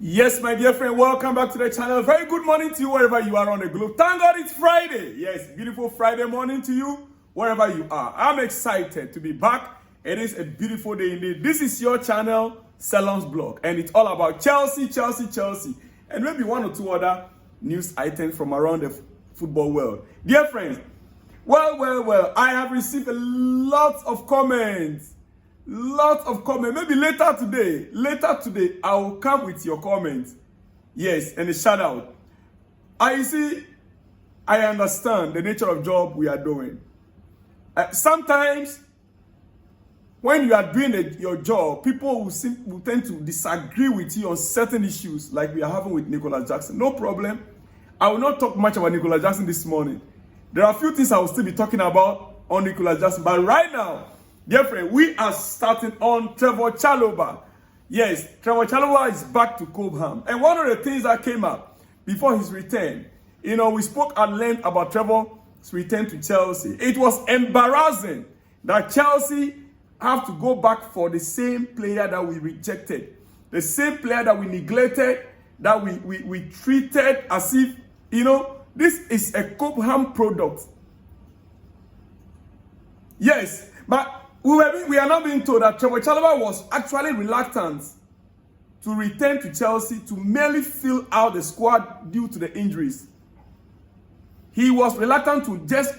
Yes, my dear friend, welcome back to the channel. Very good morning to you wherever you are on the globe. Thank God it's Friday. Yes, beautiful Friday morning to you wherever you are. I'm excited to be back. It is a beautiful day indeed. This is your channel, Salon's Blog, and it's all about Chelsea, and maybe one or two other news items from around the football world. Dear friends, well, I have received a lot of comments. Maybe later today, I will come with your comments. Yes, and a shout out. I understand the nature of job we are doing. Sometimes, when you are doing your job, people will tend to disagree with you on certain issues, like we are having with Nicolas Jackson. No problem. I will not talk much about Nicolas Jackson this morning. There are a few things I will still be talking about on Nicolas Jackson, but right now, dear friend, we are starting on Trevor Chalobah. Yes, Trevor Chalobah is back to Cobham. And one of the things that came up before his return, we spoke at length about Trevor's return to Chelsea. It was embarrassing that Chelsea have to go back for the same player that we rejected, the same player that we neglected, that we treated as if, this is a Cobham product. Yes, but we are now being told that Trevor Chalobah was actually reluctant to return to Chelsea to merely fill out the squad due to the injuries. He was reluctant to just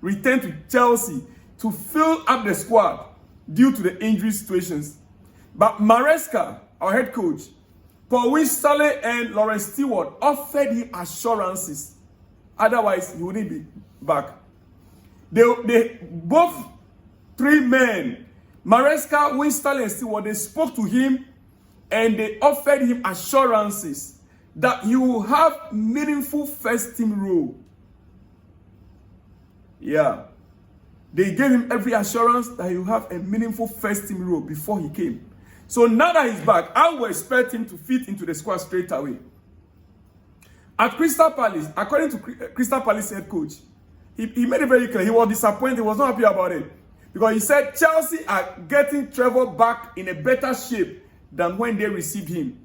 return to Chelsea to fill up the squad due to the injury situations. But Maresca, our head coach, Paul Winstanley and Lawrence Stewart offered him assurances. Otherwise, he wouldn't be back. They both three men, Maresca, Winstanley, and Stewart, they spoke to him and they offered him assurances that he will have meaningful first team role. Yeah. They gave him every assurance that he will have a meaningful first team role before he came. So now that he's back, I will expect him to fit into the squad straight away. At Crystal Palace, according to Crystal Palace head coach, he made it very clear. He was disappointed. He was not happy about it. Because he said Chelsea are getting Trevor back in a better shape than when they received him.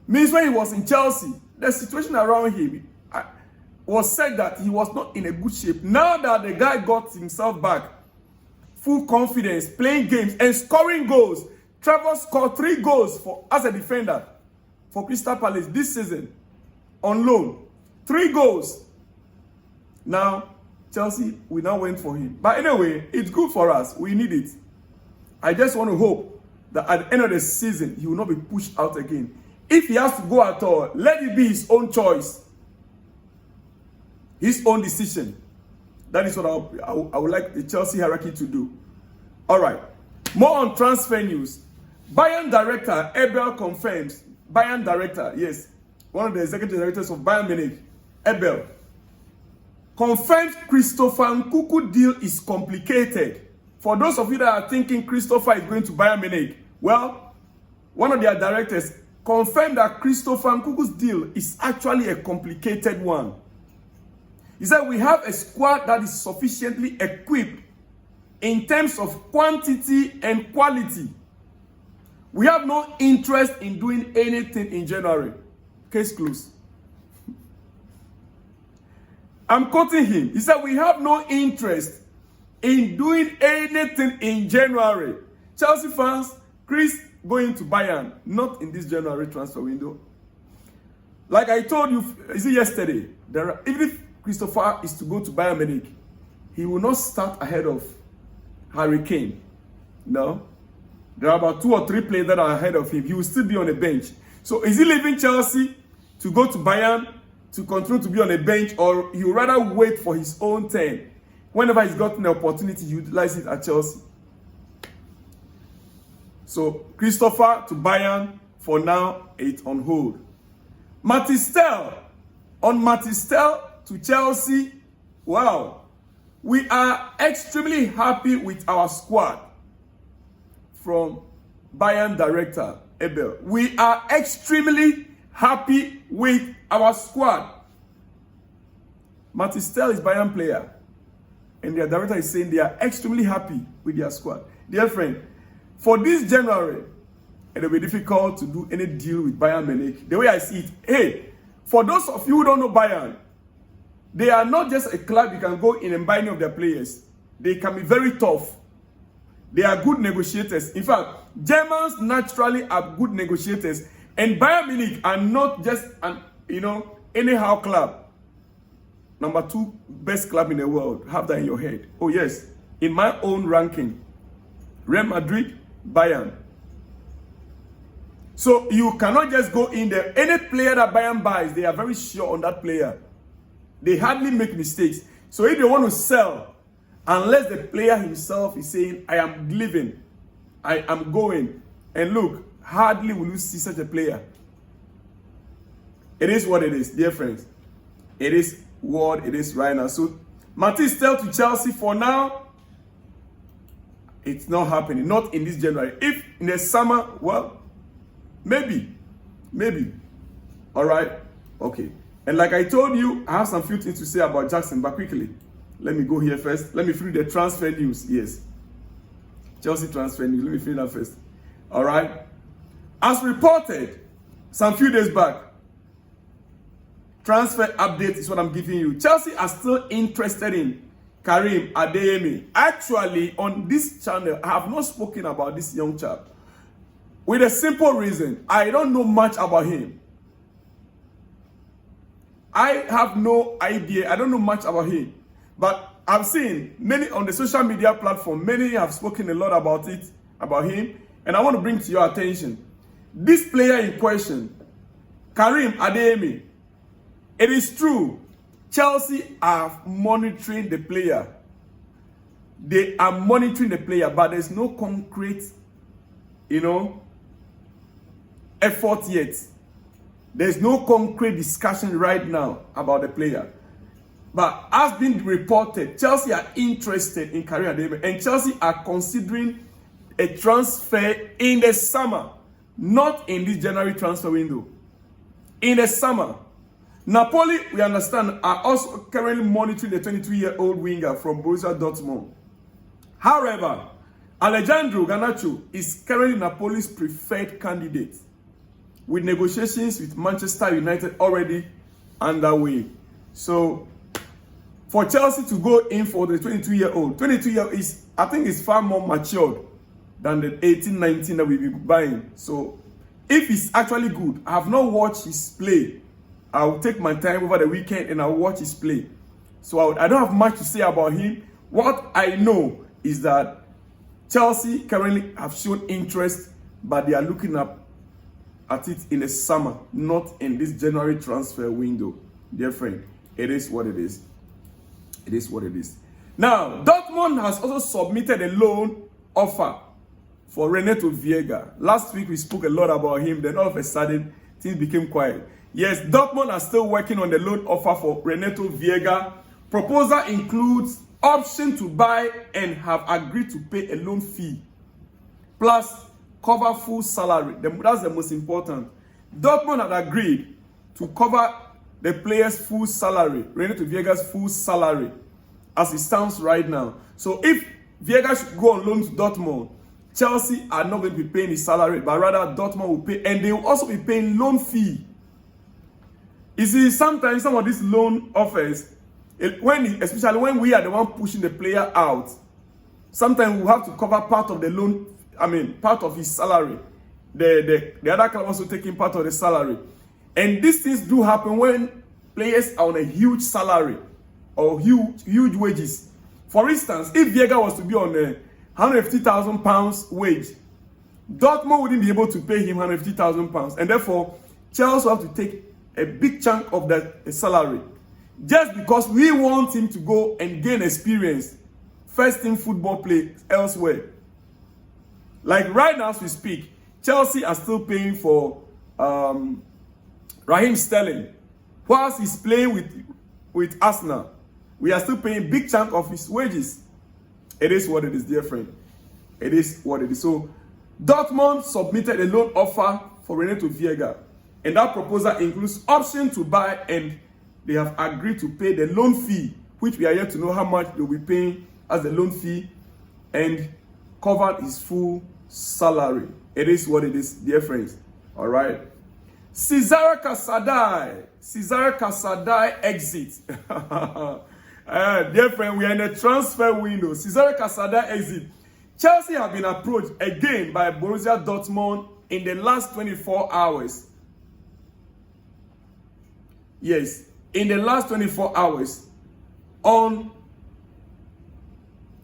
Means when he was in Chelsea, the situation around him was said that he was not in a good shape. Now that the guy got himself back, full confidence, playing games and scoring goals. Trevor scored 3 goals as a defender for Crystal Palace this season on loan. 3 goals. Now, Chelsea, we now went for him. But anyway, it's good for us. We need it. I just want to hope that at the end of the season, he will not be pushed out again. If he has to go at all, let it be his own choice. His own decision. That is what I would like the Chelsea hierarchy to do. All right. More on transfer news. Bayern director Abel confirms. Bayern director, yes. One of the executive directors of Bayern Munich, Abel, confirms Christopher Nkunku deal is complicated. For those of you that are thinking Christopher is going to Bayern Munich, well, one of their directors confirmed that Christopher Nkunku's deal is actually a complicated one. He said we have a squad that is sufficiently equipped in terms of quantity and quality. We have no interest in doing anything in January. Case closed. I'm quoting him. He said, we have no interest in doing anything in January. Chelsea fans, Chris going to Bayern, not in this January transfer window. Like I told you, yesterday, even if Christopher is to go to Bayern Munich, he will not start ahead of Harry Kane. No. There are about 2 or 3 players that are ahead of him. He will still be on the bench. So is he leaving Chelsea to go to Bayern to continue to be on the bench, or he would rather wait for his own turn? Whenever he's gotten the opportunity, he utilize it at Chelsea. So Christopher to Bayern, for now, it's on hold. Matistel to Chelsea. Wow. We are extremely happy with our squad. From Bayern director Abel. We are extremely happy with our squad. Matistel is Bayern player. And their director is saying they are extremely happy with their squad. Dear friend, for this January, and it'll be difficult to do any deal with Bayern Munich. The way I see it, hey, for those of you who don't know Bayern, they are not just a club you can go in and buy any of their players. They can be very tough. They are good negotiators. In fact, Germans naturally are good negotiators, and Bayern Munich are not just an anyhow club. Number 2 best club in the world. Have that in your head. Oh yes, in my own ranking, Real Madrid, Bayern. So you cannot just go in there. Any player that Bayern buys, they are very sure on that player. They hardly make mistakes. So if they want to sell, unless the player himself is saying, I am leaving, I am going, and look, hardly will you see such a player. It is what it is, dear friends. It is what it is right now. So Matisse still to Chelsea for now. It's not happening. Not in this January. If in the summer, well, maybe. All right. Okay. And like I told you, I have some few things to say about Jackson, but quickly. Let me go here first. Let me finish the transfer news. Yes. Chelsea transfer news. Let me finish that first. All right. As reported some few days back, transfer update is what I'm giving you. Chelsea are still interested in Karim Adeyemi. Actually, on this channel, I have not spoken about this young chap. With a simple reason, I don't know much about him. I have no idea. I don't know much about him. But I've seen many on the social media platform, many have spoken a lot about him. And I want to bring to your attention, this player in question, Karim Adeyemi. It is true, Chelsea are monitoring the player. They are monitoring the player, but there's no concrete, effort yet. There's no concrete discussion right now about the player. But as been reported, Chelsea are interested in Karim Adeyemi, and Chelsea are considering a transfer in the summer, not in this January transfer window. In the summer. Napoli, we understand, are also currently monitoring the 22-year-old winger from Borussia Dortmund. However, Alejandro Garnacho is currently Napoli's preferred candidate, with negotiations with Manchester United already underway. So, for Chelsea to go in for the 22-year-old, 22-year-old is, I think, is far more matured than the 18-19 that we'll be buying. So, if he's actually good, I have not watched his play. I'll take my time over the weekend and I'll watch his play. So I don't have much to say about him. What I know is that Chelsea currently have shown interest, but they are looking up at it in the summer, not in this January transfer window. Dear friend, it is what it is. It is what it is. Now, Dortmund has also submitted a loan offer for Renato Veiga. Last week we spoke a lot about him, then all of a sudden things became quiet. Yes, Dortmund are still working on the loan offer for Renato Veiga. Proposal includes option to buy and have agreed to pay a loan fee, plus cover full salary. That's the most important. Dortmund had agreed to cover the player's full salary, Renato Veiga's full salary, as it stands right now. So if Veiga should go on loan to Dortmund, Chelsea are not going to be paying his salary, but rather Dortmund will pay, and they will also be paying loan fee. You see, sometimes some of these loan offers, especially when we are the one pushing the player out, sometimes we have to cover part of the loan, part of his salary. The other club also taking part of the salary. And these things do happen when players are on a huge salary or huge wages. For instance, if Veiga was to be on a £150,000 wage, Dortmund wouldn't be able to pay him £150,000, and therefore Chelsea have to take a big chunk of that salary, just because we want him to go and gain experience, first team football play elsewhere. Like right now as we speak, Chelsea are still paying for Raheem Sterling, whilst he's playing with Arsenal. We are still paying a big chunk of his wages. It is what it is, dear friend. It is what it is. So, Dortmund submitted a loan offer for Renato Veiga, and that proposal includes option to buy, and they have agreed to pay the loan fee, which we are yet to know how much they'll be paying as the loan fee, and cover his full salary. It is what it is, dear friends. All right. Cesare Casadei exit. Dear friend, we are in a transfer window. Cesare Casadei exit. Chelsea have been approached again by Borussia Dortmund in the last 24 hours. Yes, in the last 24 hours on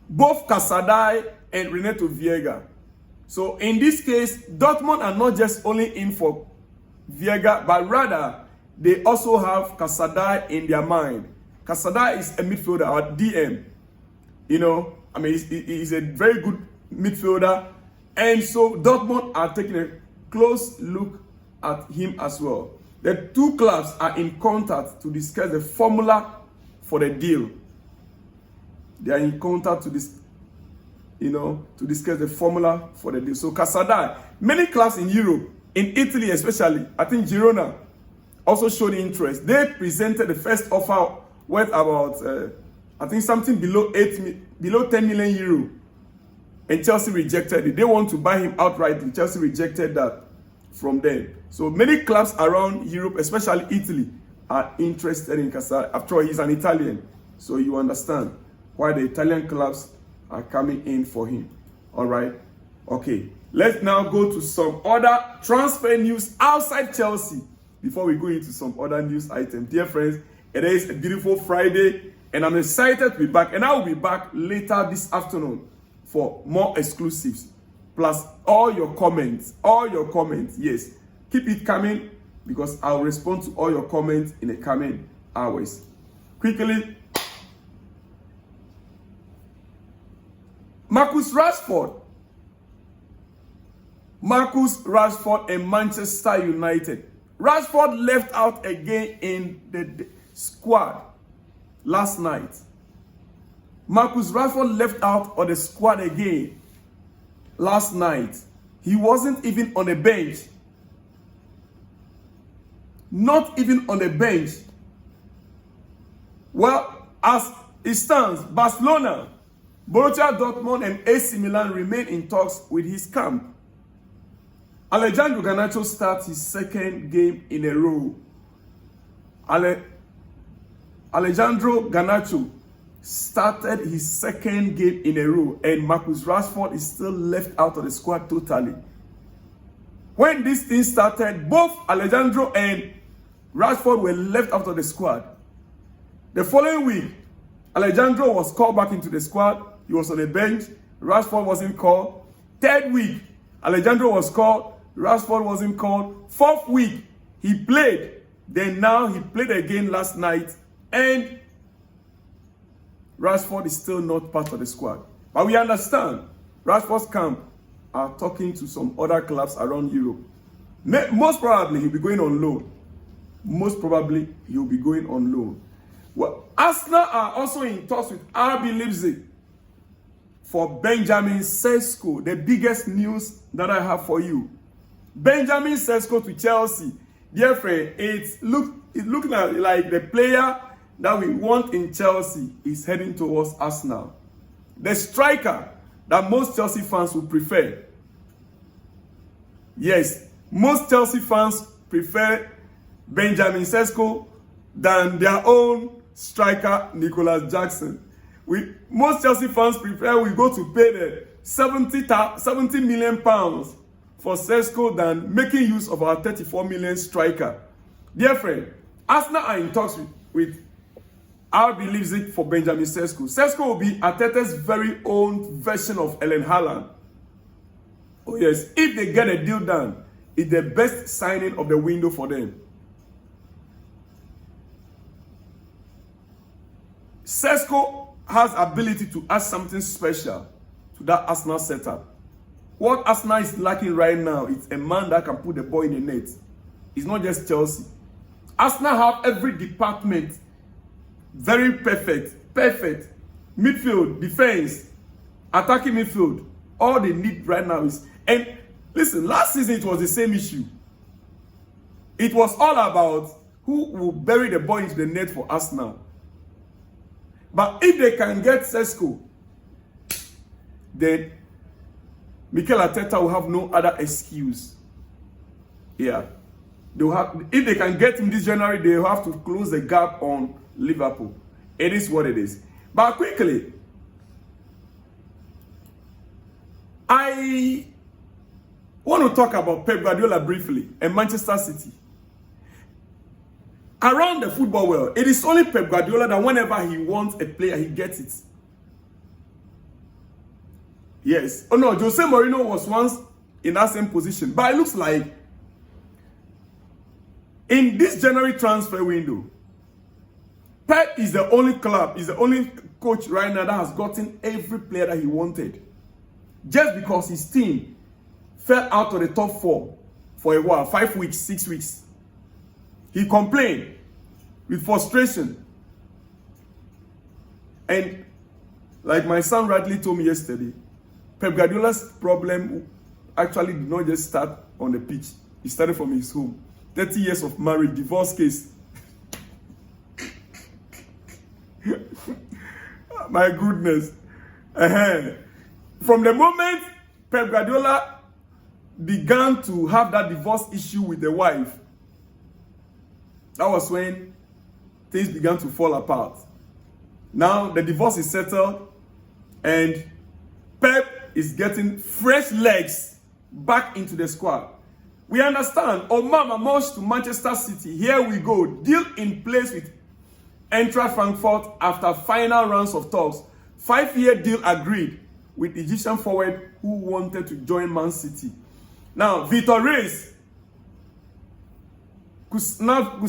both Casadei and Renato Veiga. So in this case, Dortmund are not just only in for Veiga, but rather they also have Casadei in their mind. Casadei is a midfielder or DM. You know, I mean, he's a very good midfielder. And so Dortmund are taking a close look at him as well. The two clubs are in contact to discuss the formula for the deal. They are in contact to discuss the formula for the deal. So Casadei, many clubs in Europe, in Italy especially, I think Girona also showed interest. They presented the first offer worth about, I think something below 10 million euro. And Chelsea rejected it. They want to buy him outright. And Chelsea rejected that from them. So many clubs around Europe, especially Italy, are interested in Casadei. After all, he's an Italian. So you understand why the Italian clubs are coming in for him. All right. Okay. Let's now go to some other transfer news outside Chelsea before we go into some other news items. Dear friends, it is a beautiful Friday and I'm excited to be back. And I will be back later this afternoon for more exclusives. Plus all your comments. Yes. Keep it coming because I'll respond to all your comments in the coming hours. Quickly, Marcus Rashford and Manchester United. Rashford left out again in the squad last night. Marcus Rashford left out of the squad again last night. He wasn't even on the bench. Not even on the bench. Well, as it stands, Barcelona, Borussia Dortmund and AC Milan remain in talks with his camp. Alejandro Garnacho starts his second game in a row. Alejandro Garnacho started his second game in a row and Marcus Rashford is still left out of the squad totally. When this thing started, both Alejandro and Rashford were left out of the squad. The following week, Alejandro was called back into the squad. He was on the bench. Rashford wasn't called. Third week, Alejandro was called. Rashford wasn't called. Fourth week, he played. Then now he played again last night. And Rashford is still not part of the squad. But we understand Rashford's camp are talking to some other clubs around Europe. Most probably he'll be going on loan. Well, Arsenal are also in talks with RB Leipzig for Benjamin Sesko. The biggest news that I have for you. Benjamin Sesko to Chelsea. Dear friend, it's looking like the player that we want in Chelsea is heading towards Arsenal. The striker that most Chelsea fans would prefer. Yes, most Chelsea fans prefer Benjamin Sesko than their own striker, Nicholas Jackson. Most Chelsea fans prefer we go to pay the 70 million pounds for Sesko than making use of our 34 million striker. Dear friend, Arsenal are in talks with RB Leipzig for Benjamin Sesko. Sesko will be Arteta's very own version of Erling Haaland. Oh yes, if they get a deal done, it's the best signing of the window for them. Sesko has ability to add something special to that Arsenal setup. What Arsenal is lacking right now is a man that can put the ball in the net. It's not just Chelsea. Arsenal have every department very perfect. Midfield, defense, attacking midfield. All they need right now is... And listen, last season it was the same issue. It was all about who will bury the ball into the net for Arsenal. But if they can get Sesko, then Mikel Arteta will have no other excuse. Yeah. They'll have, if they can get him this January, they'll have to close the gap on Liverpool. It is what it is. But quickly, I want to talk about Pep Guardiola briefly and Manchester City. Around the football world, it is only Pep Guardiola that whenever he wants a player, he gets it. Yes. Oh no, Jose Mourinho was once in that same position. But it looks like in this January transfer window, Pep is the only club, is the only coach right now that has gotten every player that he wanted. Just because his team fell out of the top 4 for a while, 5 weeks, 6 weeks. He complained with frustration. And like my son rightly told me yesterday, Pep Guardiola's problem actually did not just start on the pitch. It started from his home. 30 years of marriage, divorce case. My goodness. From the moment Pep Guardiola began to have that divorce issue with the wife, that was when things began to fall apart. Now the divorce is settled and Pep is getting fresh legs back into the squad. We understand. Omar March to Manchester City. Here we go. Deal in place with Eintracht Frankfurt after final rounds of talks. 5-year deal agreed with Egyptian forward who wanted to join Man City. Now, Vitor Reis, Kusanov,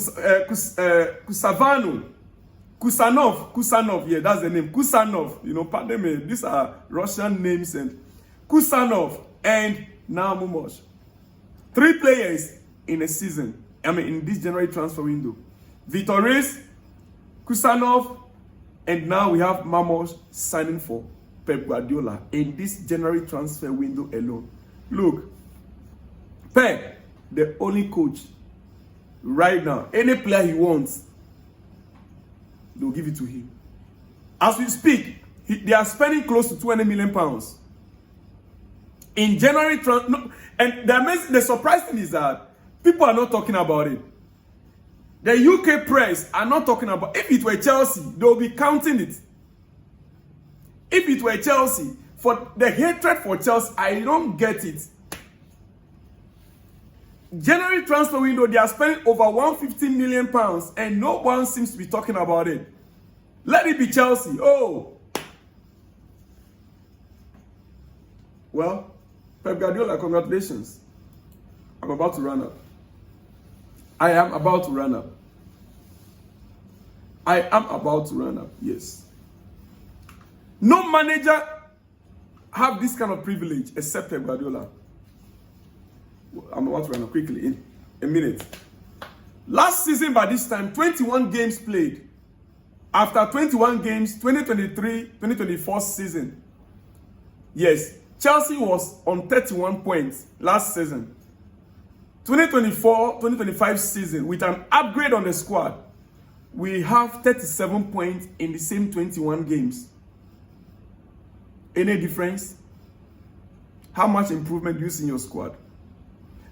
yeah, that's the name. Kusanov, you know, pardon me, these are Russian names. And Kusanov and now Mumosh. 3 players in a season, in this January transfer window. Vitor Reis, Kusanov, and now we have Mamos signing for Pep Guardiola in this January transfer window alone. Look, Pep, the only coach right now, any player he wants, they'll give it to him. As we speak, they are spending close to £20 million. In January, and the surprising thing is that people are not talking about it. The UK press are not talking about it. If it were Chelsea, they'll be counting it. If it were Chelsea, for the hatred for Chelsea, I don't get it. January transfer window, they are spending over £150 million and no one seems to be talking about it. Let it be Chelsea. Oh. Well, Pep Guardiola, congratulations. I'm about to run up. I am about to run up. I am about to run up, yes. No manager have this kind of privilege except Pep Guardiola. I'm about to run up quickly in a minute. Last season by this time, 21 games played. After 21 games, 2023-2024 season. Yes, Chelsea was on 31 points last season. 2024-2025 season, with an upgrade on the squad, we have 37 points in the same 21 games. Any difference? How much improvement do you see in your squad?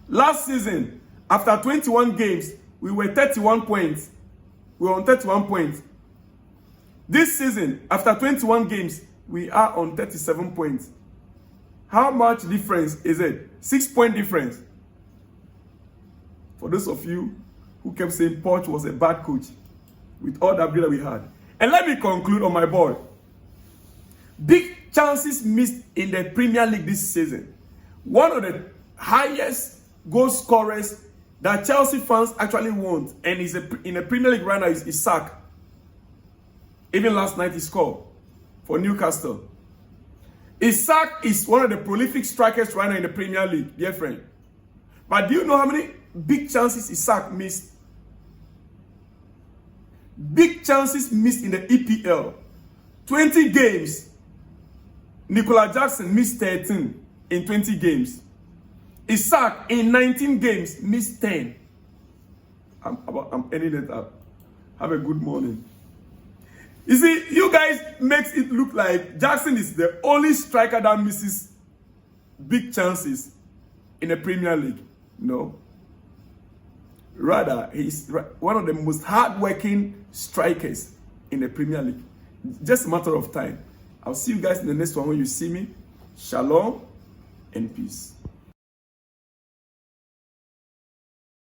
Last season, after 21 games, we were 31 points. We were on 31 points. This season, after 21 games, we are on 37 points. How much difference is it? 6-point difference. For those of you who kept saying Poch was a bad coach, with all the upgrade that we had. And let me conclude on my board. Big chances missed in the Premier League this season. One of the highest goal scorers that Chelsea fans actually want, and is in the Premier League right now, is Isak. Even last night he scored for Newcastle. Isak is one of the prolific strikers right now in the Premier League, dear friend. But do you know how many big chances Isak missed? Big chances missed in the EPL. 20 games. Nicola Jackson missed 13 in 20 games. Isak in 19 games missed 10. I'm ending it up. Have a good morning. You see, you guys makes it look like Jackson is the only striker that misses big chances in the Premier League. No. Rather, he's one of the most hard-working strikers in the Premier League. Just a matter of time. I'll see you guys in the next one when you see me. Shalom and peace.